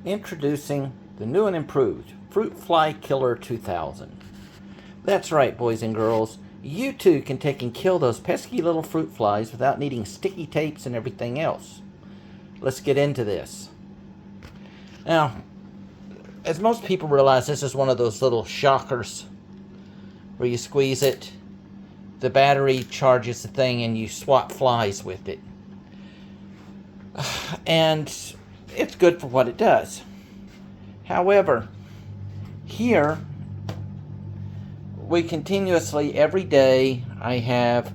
Introducing the new and improved Fruit Fly Killer 2000. That's right, boys and girls. You too can take and kill those pesky little fruit flies without needing sticky tapes and everything else. Let's get into this. Now, as most people realize, this is one of those little shockers where you squeeze it, the battery charges the thing, and you swat flies with it. And it's good for what it does. However, here we continuously, every day, I have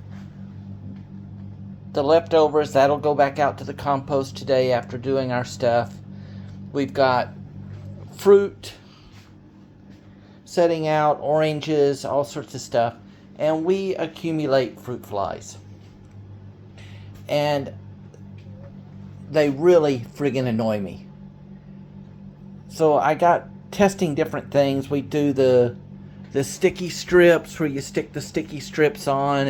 the leftovers. That'll go back out to the compost today after doing our stuff. We've got fruit setting out, oranges, all sorts of stuff. And we accumulate fruit flies. And they really friggin' annoy me. So I got testing different things. We do the sticky strips where you stick the sticky strips on,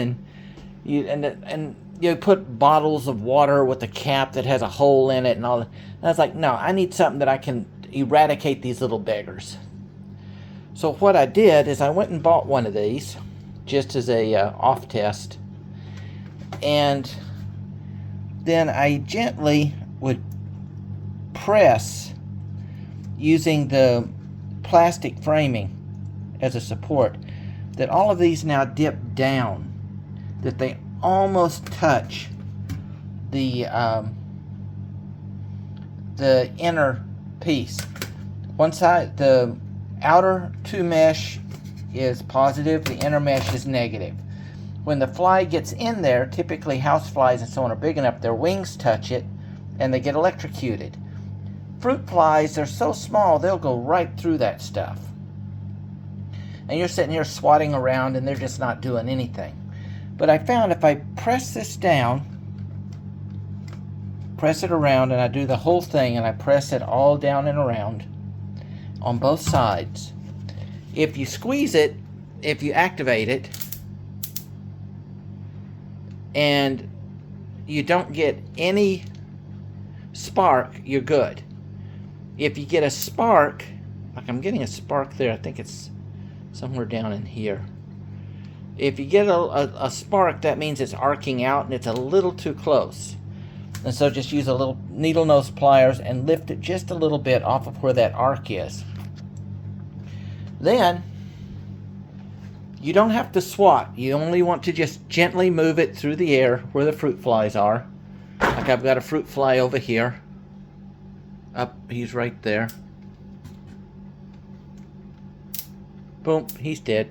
and you put bottles of water with a cap that has a hole in it and all that. And I was like, no, I need something that I can eradicate these little beggars. So what I did is I went and bought one of these just as a off test, and then I gently would press using the plastic framing as a support that all of these now dip down, that they almost touch the inner piece. One side, the outer two mesh is positive, the inner mesh is negative. When the fly gets in there, typically house flies and so on are big enough, their wings touch it and they get electrocuted. Fruit flies, they're so small, they'll go right through that stuff. And you're sitting here swatting around and they're just not doing anything. But I found if I press this down, press it around, and I do the whole thing and I press it all down and around on both sides. If you squeeze it, if you activate it, and you don't get any spark, you're good. If you get a spark, like I'm getting a spark there, I think it's somewhere down in here. If you get a spark, that means it's arcing out and it's a little too close. And so just use a little needle nose pliers and lift it just a little bit off of where that arc is. Then, you don't have to swat. You only want to just gently move it through the air where the fruit flies are. Like I've got a fruit fly over here. Up, he's right there. Boom, he's dead.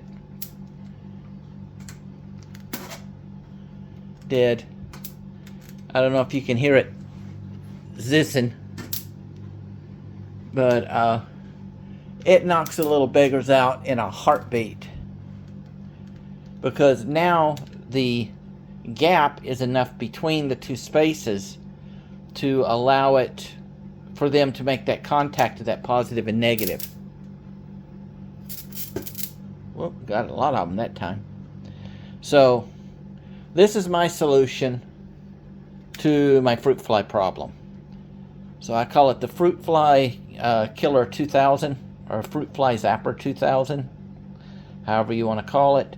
Dead. I don't know if you can hear it zizzing, but it knocks the little beggars out in a heartbeat, because now the gap is enough between the two spaces to allow it for them to make that contact to that positive and negative. Well, got a lot of them that time. So this is my solution to my fruit fly problem. So I call it the Fruit Fly Killer 2000, or Fruit Fly Zapper 2000, however you want to call it.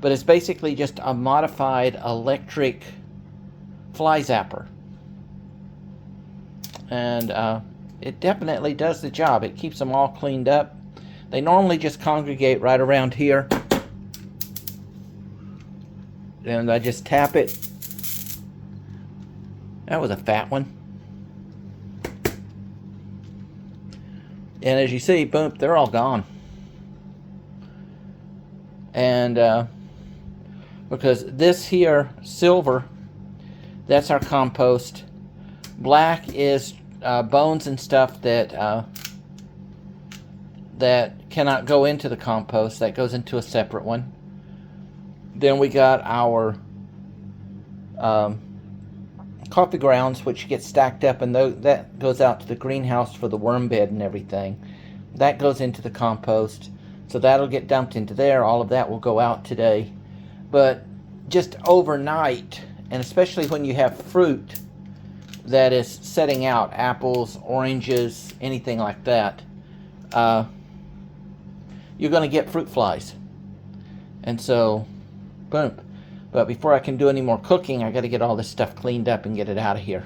But it's basically just a modified electric fly zapper. And it definitely does the job. It keeps them all cleaned up. They normally just congregate right around here. And I just tap it. That was a fat one. And as you see, boom, they're all gone. And because this here, silver, that's our compost. Black is bones and stuff that cannot go into the compost. That goes into a separate one. Then we got our coffee grounds, which get stacked up, and that goes out to the greenhouse for the worm bed and everything. That goes into the compost, so that'll get dumped into there. All of that will go out today. But just overnight, and especially when you have fruit, that is setting out apples, oranges, anything like that, you're going to get fruit flies. And so, boom. But before I can do any more cooking, I got to get all this stuff cleaned up and get it out of here.